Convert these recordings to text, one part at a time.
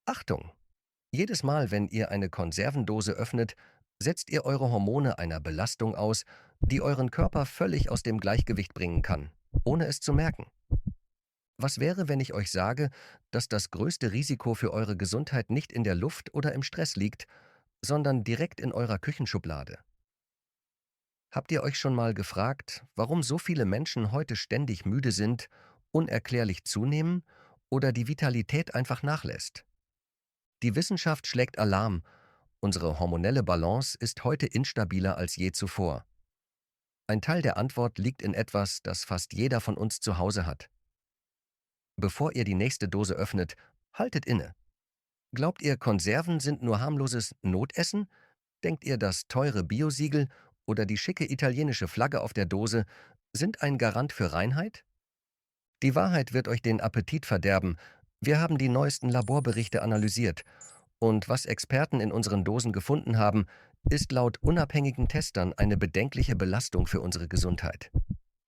Achtung! Jedes Mal, wenn ihr eine Konservendose öffnet, setzt ihr eure Hormone einer Belastung aus, die euren Körper völlig aus dem Gleichgewicht bringen kann, ohne es zu merken. Was wäre, wenn ich euch sage, dass das größte Risiko für eure Gesundheit nicht in der Luft oder im Stress liegt, sondern direkt in eurer Küchenschublade? Habt ihr euch schon mal gefragt, warum so viele Menschen heute ständig müde sind, unerklärlich zunehmen oder die Vitalität einfach nachlässt? Die Wissenschaft schlägt Alarm. Unsere hormonelle Balance ist heute instabiler als je zuvor. Ein Teil der Antwort liegt in etwas, das fast jeder von uns zu Hause hat. Bevor ihr die nächste Dose öffnet, haltet inne. Glaubt ihr, Konserven sind nur harmloses Notessen? Denkt ihr, das teure Biosiegel oder die schicke italienische Flagge auf der Dose sind ein Garant für Reinheit? Die Wahrheit wird euch den Appetit verderben. Wir haben die neuesten Laborberichte analysiert. Und was Experten in unseren Dosen gefunden haben, ist laut unabhängigen Testern eine bedenkliche Belastung für unsere Gesundheit.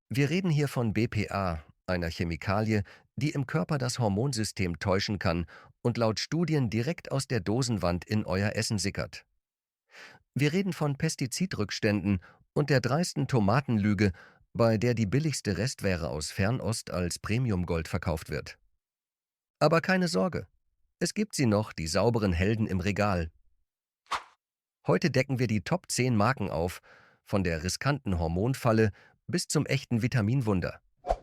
Wir reden hier von BPA, einer Chemikalie, die im Körper das Hormonsystem täuschen kann und laut Studien direkt aus der Dosenwand in euer Essen sickert. Wir reden von Pestizidrückständen und der dreisten Tomatenlüge, bei der die billigste Restware aus Fernost als Premiumgold verkauft wird. Aber keine Sorge, es gibt sie noch, die sauberen Helden im Regal. Heute decken wir die Top 10 Marken auf, von der riskanten Hormonfalle bis zum echten Vitaminwunder.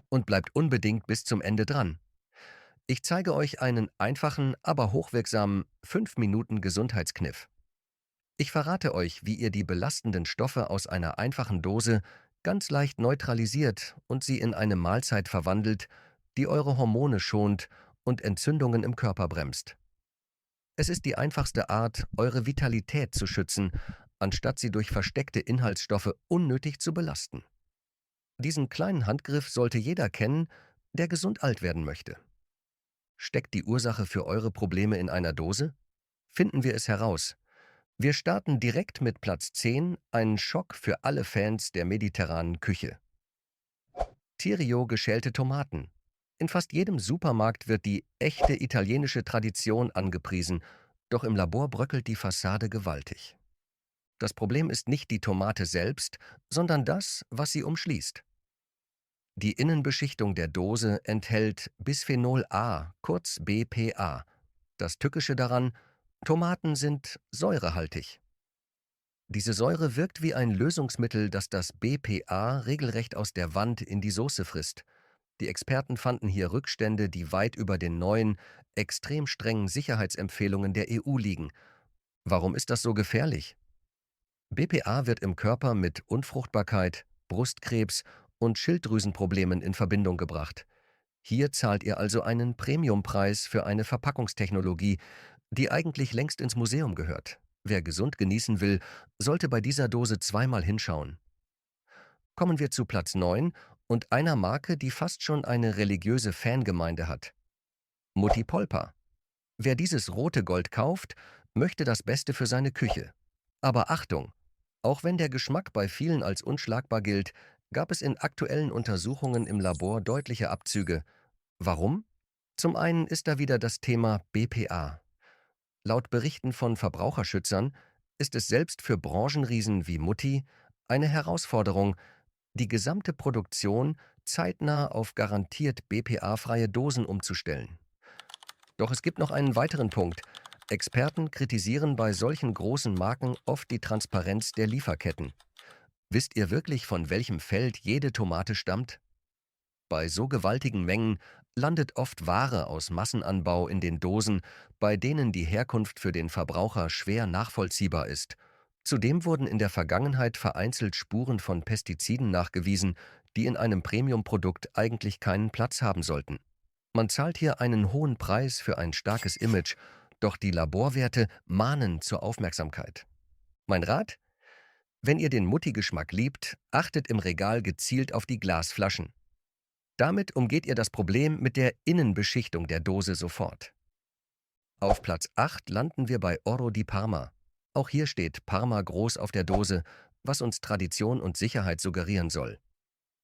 Und bleibt unbedingt bis zum Ende dran. Ich zeige euch einen einfachen, aber hochwirksamen 5 Minuten Gesundheitskniff. Ich verrate euch, wie ihr die belastenden Stoffe aus einer einfachen Dose ganz leicht neutralisiert und sie in eine Mahlzeit verwandelt, die eure Hormone schont und Entzündungen im Körper bremst. Es ist die einfachste Art, eure Vitalität zu schützen, anstatt sie durch versteckte Inhaltsstoffe unnötig zu belasten. Diesen kleinen Handgriff sollte jeder kennen, der gesund alt werden möchte. Steckt die Ursache für eure Probleme in einer Dose? Finden wir es heraus. Wir starten direkt mit Platz 10, einen Schock für alle Fans der mediterranen Küche. Tirio geschälte Tomaten. In fast jedem Supermarkt wird die echte italienische Tradition angepriesen, doch im Labor bröckelt die Fassade gewaltig. Das Problem ist nicht die Tomate selbst, sondern das, was sie umschließt. Die Innenbeschichtung der Dose enthält Bisphenol A, kurz BPA. Das Tückische daran: Tomaten sind säurehaltig. Diese Säure wirkt wie ein Lösungsmittel, das BPA regelrecht aus der Wand in die Soße frisst. Die Experten fanden hier Rückstände, die weit über den neuen, extrem strengen Sicherheitsempfehlungen der EU liegen. Warum ist das so gefährlich? BPA wird im Körper mit Unfruchtbarkeit, Brustkrebs und Schilddrüsenproblemen in Verbindung gebracht. Hier zahlt ihr also einen Premiumpreis für eine Verpackungstechnologie, die eigentlich längst ins Museum gehört. Wer gesund genießen will, sollte bei dieser Dose zweimal hinschauen. Kommen wir zu Platz 9 und einer Marke, die fast schon eine religiöse Fangemeinde hat: Mutti Polper. Wer dieses rote Gold kauft, möchte das Beste für seine Küche. Aber Achtung! Auch wenn der Geschmack bei vielen als unschlagbar gilt, gab es in aktuellen Untersuchungen im Labor deutliche Abzüge. Warum? Zum einen ist da wieder das Thema BPA. Laut Berichten von Verbraucherschützern ist es selbst für Branchenriesen wie Mutti eine Herausforderung, die gesamte Produktion zeitnah auf garantiert BPA-freie Dosen umzustellen. Doch es gibt noch einen weiteren Punkt. Experten kritisieren bei solchen großen Marken oft die Transparenz der Lieferketten. Wisst ihr wirklich, von welchem Feld jede Tomate stammt? Bei so gewaltigen Mengen landet oft Ware aus Massenanbau in den Dosen, bei denen die Herkunft für den Verbraucher schwer nachvollziehbar ist. Zudem wurden in der Vergangenheit vereinzelt Spuren von Pestiziden nachgewiesen, die in einem Premiumprodukt eigentlich keinen Platz haben sollten. Man zahlt hier einen hohen Preis für ein starkes Image, doch die Laborwerte mahnen zur Aufmerksamkeit. Mein Rat? Wenn ihr den Mutti-Geschmack liebt, achtet im Regal gezielt auf die Glasflaschen. Damit umgeht ihr das Problem mit der Innenbeschichtung der Dose sofort. Auf Platz 8 landen wir bei Oro di Parma. Auch hier steht Parma groß auf der Dose, was uns Tradition und Sicherheit suggerieren soll.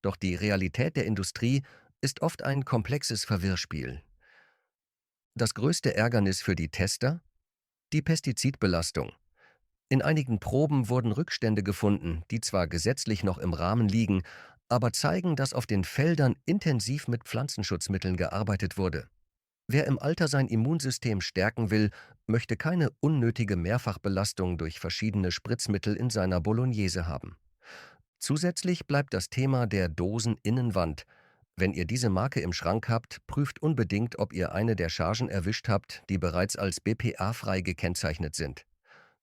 Doch die Realität der Industrie ist oft ein komplexes Verwirrspiel. Das größte Ärgernis für die Tester? Die Pestizidbelastung. In einigen Proben wurden Rückstände gefunden, die zwar gesetzlich noch im Rahmen liegen, aber zeigen, dass auf den Feldern intensiv mit Pflanzenschutzmitteln gearbeitet wurde. Wer im Alter sein Immunsystem stärken will, möchte keine unnötige Mehrfachbelastung durch verschiedene Spritzmittel in seiner Bolognese haben. Zusätzlich bleibt das Thema der Doseninnenwand. Wenn ihr diese Marke im Schrank habt, prüft unbedingt, ob ihr eine der Chargen erwischt habt, die bereits als BPA-frei gekennzeichnet sind.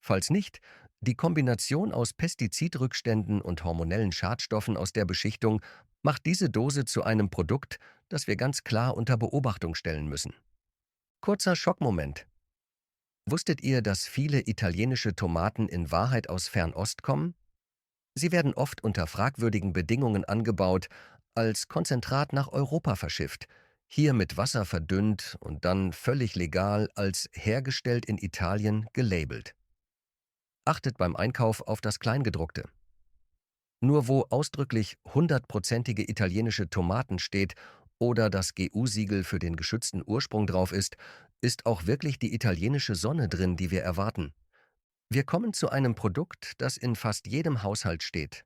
Falls nicht, die Kombination aus Pestizidrückständen und hormonellen Schadstoffen aus der Beschichtung macht diese Dose zu einem Produkt, das wir ganz klar unter Beobachtung stellen müssen. Kurzer Schockmoment. Wusstet ihr, dass viele italienische Tomaten in Wahrheit aus Fernost kommen? Sie werden oft unter fragwürdigen Bedingungen angebaut, als Konzentrat nach Europa verschifft, hier mit Wasser verdünnt und dann völlig legal als hergestellt in Italien gelabelt. Achtet beim Einkauf auf das Kleingedruckte. Nur wo ausdrücklich hundertprozentige italienische Tomaten steht oder das GU-Siegel für den geschützten Ursprung drauf ist, ist auch wirklich die italienische Sonne drin, die wir erwarten. Wir kommen zu einem Produkt, das in fast jedem Haushalt steht.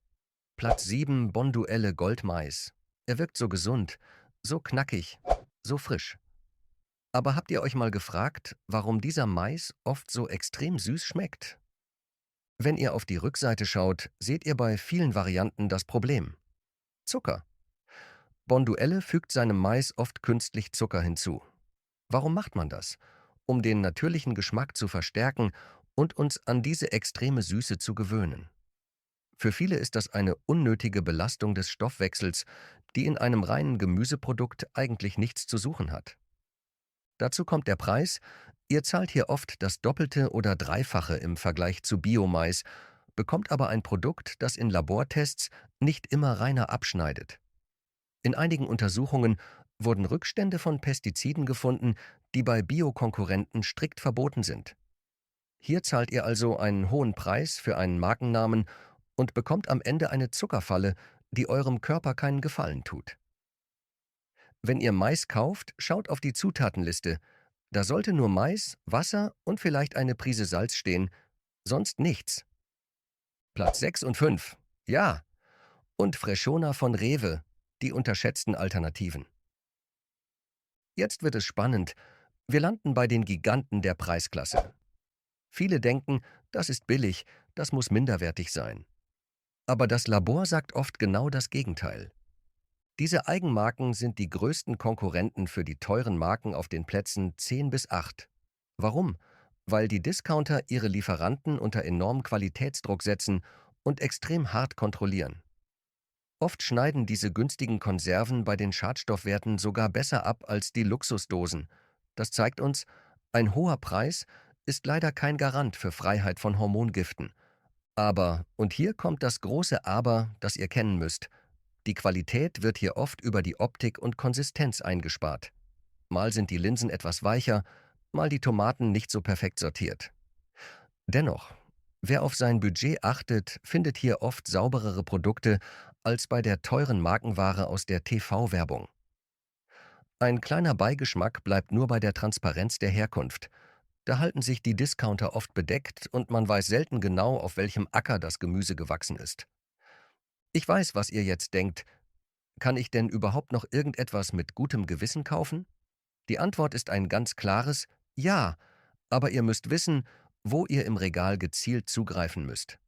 Platz 7 Bonduelle Goldmais. Er wirkt so gesund, so knackig, so frisch. Aber habt ihr euch mal gefragt, warum dieser Mais oft so extrem süß schmeckt? Wenn ihr auf die Rückseite schaut, seht ihr bei vielen Varianten das Problem. Zucker. Bonduelle fügt seinem Mais oft künstlich Zucker hinzu. Warum macht man das? Um den natürlichen Geschmack zu verstärken und uns an diese extreme Süße zu gewöhnen. Für viele ist das eine unnötige Belastung des Stoffwechsels, die in einem reinen Gemüseprodukt eigentlich nichts zu suchen hat. Dazu kommt der Preis. Ihr zahlt hier oft das Doppelte oder Dreifache im Vergleich zu Biomais, bekommt aber ein Produkt, das in Labortests nicht immer reiner abschneidet. In einigen Untersuchungen wurden Rückstände von Pestiziden gefunden, die bei Biokonkurrenten strikt verboten sind. Hier zahlt ihr also einen hohen Preis für einen Markennamen und bekommt am Ende eine Zuckerfalle, die eurem Körper keinen Gefallen tut. Wenn ihr Mais kauft, schaut auf die Zutatenliste. Da sollte nur Mais, Wasser und vielleicht eine Prise Salz stehen, sonst nichts. Platz 6 und 5. Ja. Und Freshona von Rewe, die unterschätzten Alternativen. Jetzt wird es spannend. Wir landen bei den Giganten der Preisklasse. Viele denken, das ist billig, das muss minderwertig sein. Aber das Labor sagt oft genau das Gegenteil. Diese Eigenmarken sind die größten Konkurrenten für die teuren Marken auf den Plätzen 10 bis 8. Warum? Weil die Discounter ihre Lieferanten unter enormen Qualitätsdruck setzen und extrem hart kontrollieren. Oft schneiden diese günstigen Konserven bei den Schadstoffwerten sogar besser ab als die Luxusdosen. Das zeigt uns, ein hoher Preis ist leider kein Garant für Freiheit von Hormongiften. Aber, und hier kommt das große Aber, das ihr kennen müsst, die Qualität wird hier oft über die Optik und Konsistenz eingespart. Mal sind die Linsen etwas weicher, mal die Tomaten nicht so perfekt sortiert. Dennoch, wer auf sein Budget achtet, findet hier oft sauberere Produkte als bei der teuren Markenware aus der TV-Werbung. Ein kleiner Beigeschmack bleibt nur bei der Transparenz der Herkunft. Da halten sich die Discounter oft bedeckt und man weiß selten genau, auf welchem Acker das Gemüse gewachsen ist. Ich weiß, was ihr jetzt denkt. Kann ich denn überhaupt noch irgendetwas mit gutem Gewissen kaufen? Die Antwort ist ein ganz klares Ja, aber ihr müsst wissen, wo ihr im Regal gezielt zugreifen müsst.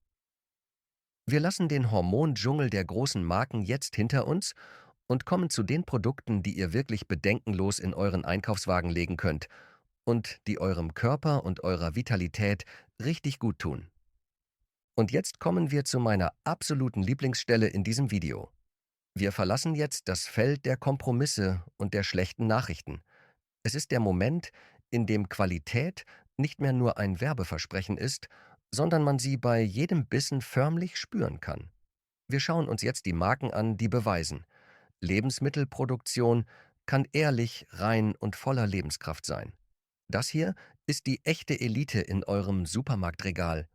Wir lassen den Hormondschungel der großen Marken jetzt hinter uns und kommen zu den Produkten, die ihr wirklich bedenkenlos in euren Einkaufswagen legen könnt und die eurem Körper und eurer Vitalität richtig gut tun. Und jetzt kommen wir zu meiner absoluten Lieblingsstelle in diesem Video. Wir verlassen jetzt das Feld der Kompromisse und der schlechten Nachrichten. Es ist der Moment, in dem Qualität nicht mehr nur ein Werbeversprechen ist, sondern man sie bei jedem Bissen förmlich spüren kann. Wir schauen uns jetzt die Marken an, die beweisen: Lebensmittelproduktion kann ehrlich, rein und voller Lebenskraft sein. Das hier ist die echte Elite in eurem Supermarktregal.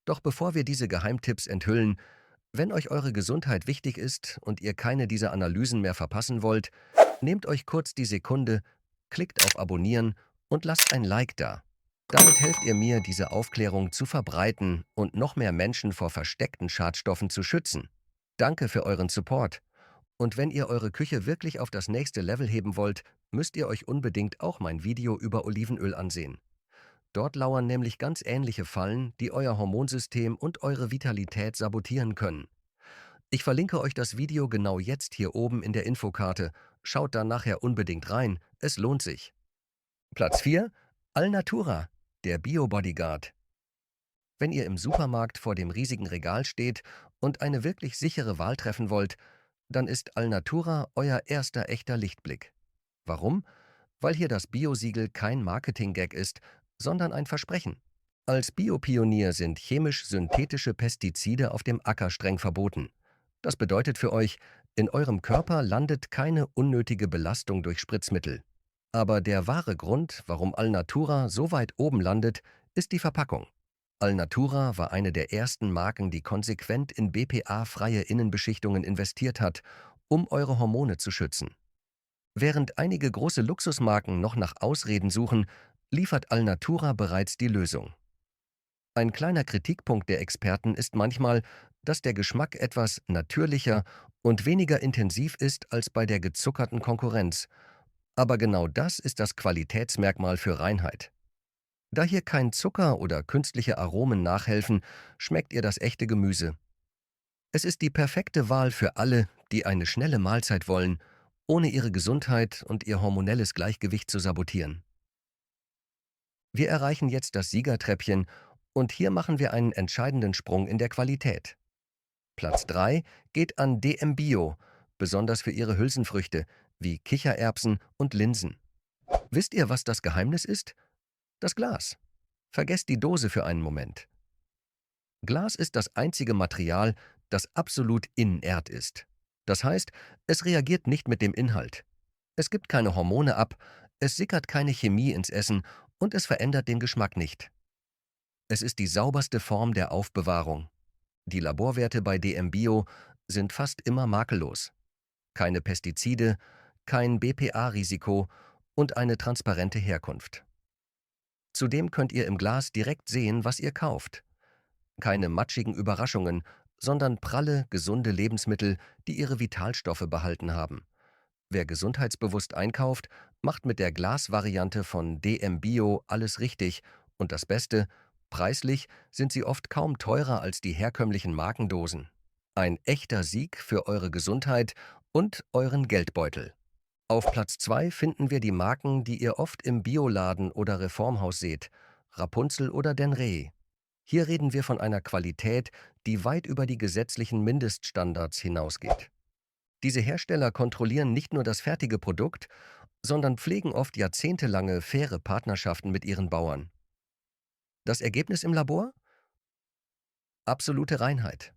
Doch bevor wir diese Geheimtipps enthüllen, wenn euch eure Gesundheit wichtig ist und ihr keine dieser Analysen mehr verpassen wollt, nehmt euch kurz die Sekunde, klickt auf Abonnieren und lasst ein Like da. Damit helft ihr mir, diese Aufklärung zu verbreiten und noch mehr Menschen vor versteckten Schadstoffen zu schützen. Danke für euren Support. Und wenn ihr eure Küche wirklich auf das nächste Level heben wollt, müsst ihr euch unbedingt auch mein Video über Olivenöl ansehen. Dort lauern nämlich ganz ähnliche Fallen, die euer Hormonsystem und eure Vitalität sabotieren können. Ich verlinke euch das Video genau jetzt hier oben in der Infokarte. Schaut da nachher unbedingt rein, es lohnt sich. Platz 4: Alnatura, der Bio-Bodyguard. Wenn ihr im Supermarkt vor dem riesigen Regal steht und eine wirklich sichere Wahl treffen wollt, dann ist Alnatura euer erster echter Lichtblick. Warum? Weil hier das Bio-Siegel kein Marketing-Gag ist, sondern ein Versprechen. Als Biopionier sind chemisch-synthetische Pestizide auf dem Acker streng verboten. Das bedeutet für euch, in eurem Körper landet keine unnötige Belastung durch Spritzmittel. Aber der wahre Grund, warum Alnatura so weit oben landet, ist die Verpackung. Alnatura war eine der ersten Marken, die konsequent in BPA-freie Innenbeschichtungen investiert hat, um eure Hormone zu schützen. Während einige große Luxusmarken noch nach Ausreden suchen, liefert Alnatura bereits die Lösung. Ein kleiner Kritikpunkt der Experten ist manchmal, dass der Geschmack etwas natürlicher und weniger intensiv ist als bei der gezuckerten Konkurrenz. Aber genau das ist das Qualitätsmerkmal für Reinheit. Da hier kein Zucker oder künstliche Aromen nachhelfen, schmeckt ihr das echte Gemüse. Es ist die perfekte Wahl für alle, die eine schnelle Mahlzeit wollen, ohne ihre Gesundheit und ihr hormonelles Gleichgewicht zu sabotieren. Wir erreichen jetzt das Siegertreppchen und hier machen wir einen entscheidenden Sprung in der Qualität. Platz 3 geht an DM Bio, besonders für ihre Hülsenfrüchte wie Kichererbsen und Linsen. Wisst ihr, was das Geheimnis ist? Das Glas. Vergesst die Dose für einen Moment. Glas ist das einzige Material, das absolut inert ist. Das heißt, es reagiert nicht mit dem Inhalt. Es gibt keine Hormone ab, es sickert keine Chemie ins Essen und es verändert den Geschmack nicht. Es ist die sauberste Form der Aufbewahrung. Die Laborwerte bei DM Bio sind fast immer makellos. Keine Pestizide, kein BPA-Risiko und eine transparente Herkunft. Zudem könnt ihr im Glas direkt sehen, was ihr kauft. Keine matschigen Überraschungen, sondern pralle, gesunde Lebensmittel, die ihre Vitalstoffe behalten haben. Wer gesundheitsbewusst einkauft, macht mit der Glasvariante von DM Bio alles richtig und das Beste, preislich sind sie oft kaum teurer als die herkömmlichen Markendosen. Ein echter Sieg für eure Gesundheit und euren Geldbeutel. Auf Platz 2 finden wir die Marken, die ihr oft im Bioladen oder Reformhaus seht, Rapunzel oder Denree. Hier reden wir von einer Qualität, die weit über die gesetzlichen Mindeststandards hinausgeht. Diese Hersteller kontrollieren nicht nur das fertige Produkt, sondern pflegen oft jahrzehntelange faire Partnerschaften mit ihren Bauern. Das Ergebnis im Labor? Absolute Reinheit.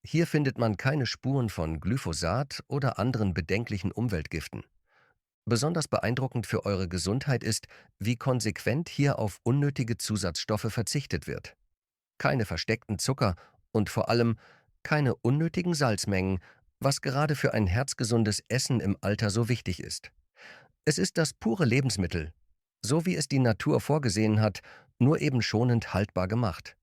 Hier findet man keine Spuren von Glyphosat oder anderen bedenklichen Umweltgiften. Besonders beeindruckend für eure Gesundheit ist, wie konsequent hier auf unnötige Zusatzstoffe verzichtet wird. Keine versteckten Zucker und vor allem keine unnötigen Salzmengen, was gerade für ein herzgesundes Essen im Alter so wichtig ist. Es ist das pure Lebensmittel, so wie es die Natur vorgesehen hat, nur eben schonend haltbar gemacht.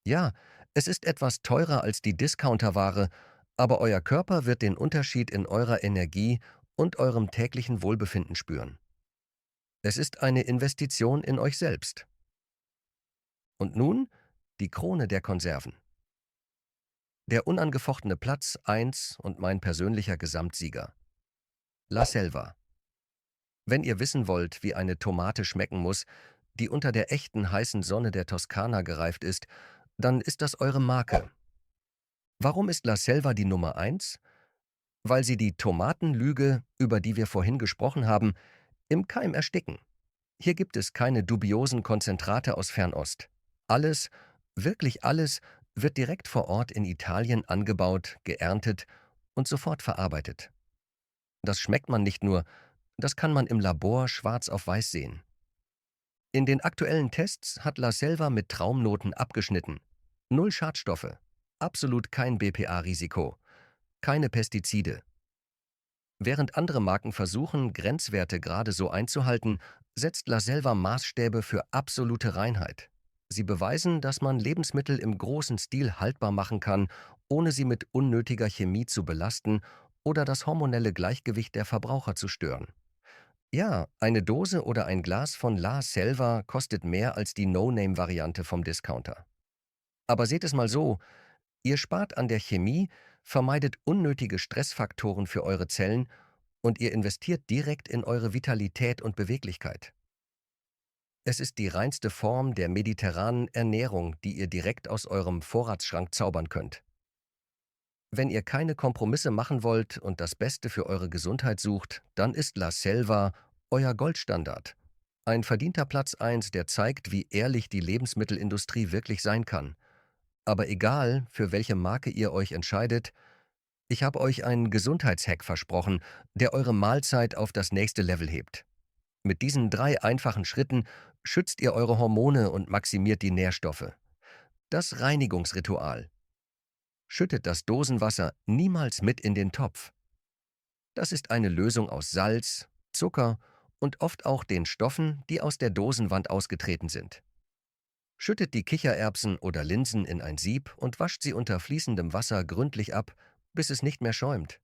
Ja, es ist etwas teurer als die Discounterware, aber euer Körper wird den Unterschied in eurer Energie und eurem täglichen Wohlbefinden spüren. Es ist eine Investition in euch selbst. Und nun die Krone der Konserven. Der unangefochtene Platz 1 und mein persönlicher Gesamtsieger. La Selva. Wenn ihr wissen wollt, wie eine Tomate schmecken muss, die unter der echten heißen Sonne der Toskana gereift ist, dann ist das eure Marke. Warum ist La Selva die Nummer 1? Weil sie die Tomatenlüge, über die wir vorhin gesprochen haben, im Keim ersticken. Hier gibt es keine dubiosen Konzentrate aus Fernost. Alles, wirklich alles, wird direkt vor Ort in Italien angebaut, geerntet und sofort verarbeitet. Das schmeckt man nicht nur, das kann man im Labor schwarz auf weiß sehen. In den aktuellen Tests hat La Selva mit Traumnoten abgeschnitten. Null Schadstoffe, absolut kein BPA-Risiko, keine Pestizide. Während andere Marken versuchen, Grenzwerte gerade so einzuhalten, setzt La Selva Maßstäbe für absolute Reinheit. Sie beweisen, dass man Lebensmittel im großen Stil haltbar machen kann, ohne sie mit unnötiger Chemie zu belasten oder das hormonelle Gleichgewicht der Verbraucher zu stören. Ja, eine Dose oder ein Glas von La Selva kostet mehr als die No-Name-Variante vom Discounter. Aber seht es mal so, ihr spart an der Chemie, vermeidet unnötige Stressfaktoren für eure Zellen und ihr investiert direkt in eure Vitalität und Beweglichkeit. Es ist die reinste Form der mediterranen Ernährung, die ihr direkt aus eurem Vorratsschrank zaubern könnt. Wenn ihr keine Kompromisse machen wollt und das Beste für eure Gesundheit sucht, dann ist La Selva euer Goldstandard. Ein verdienter Platz 1, der zeigt, wie ehrlich die Lebensmittelindustrie wirklich sein kann. Aber egal, für welche Marke ihr euch entscheidet, ich habe euch einen Gesundheitshack versprochen, der eure Mahlzeit auf das nächste Level hebt. Mit diesen 3 einfachen Schritten schützt ihr eure Hormone und maximiert die Nährstoffe. Das Reinigungsritual. Schüttet das Dosenwasser niemals mit in den Topf. Das ist eine Lösung aus Salz, Zucker und oft auch den Stoffen, die aus der Dosenwand ausgetreten sind. Schüttet die Kichererbsen oder Linsen in ein Sieb und wascht sie unter fließendem Wasser gründlich ab, bis es nicht mehr schäumt.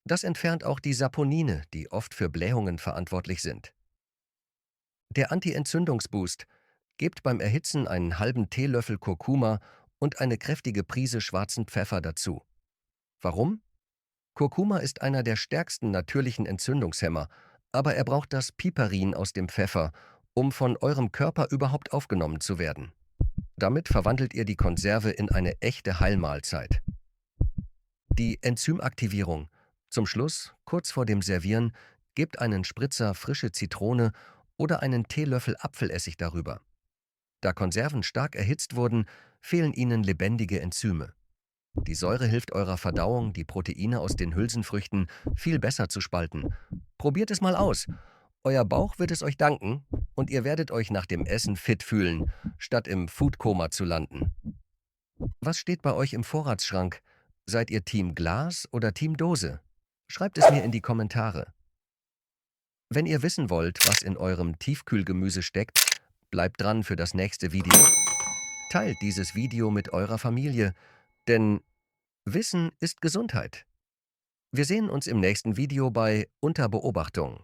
Das entfernt auch die Saponine, die oft für Blähungen verantwortlich sind. Der Anti-Entzündungsboost. Gebt beim Erhitzen einen halben Teelöffel Kurkuma und eine kräftige Prise schwarzen Pfeffer dazu. Warum? Kurkuma ist einer der stärksten natürlichen Entzündungshemmer, aber er braucht das Piperin aus dem Pfeffer, um von eurem Körper überhaupt aufgenommen zu werden. Damit verwandelt ihr die Konserve in eine echte Heilmahlzeit. Die Enzymaktivierung. Zum Schluss, kurz vor dem Servieren, gebt einen Spritzer frische Zitrone oder einen Teelöffel Apfelessig darüber. Da Konserven stark erhitzt wurden, fehlen ihnen lebendige Enzyme. Die Säure hilft eurer Verdauung, die Proteine aus den Hülsenfrüchten viel besser zu spalten. Probiert es mal aus. Euer Bauch wird es euch danken und ihr werdet euch nach dem Essen fit fühlen, statt im Foodkoma zu landen. Was steht bei euch im Vorratsschrank? Seid ihr Team Glas oder Team Dose? Schreibt es mir in die Kommentare. Wenn ihr wissen wollt, was in eurem Tiefkühlgemüse steckt, bleibt dran für das nächste Video. Teilt dieses Video mit eurer Familie, denn Wissen ist Gesundheit. Wir sehen uns im nächsten Video bei Unter Beobachtung.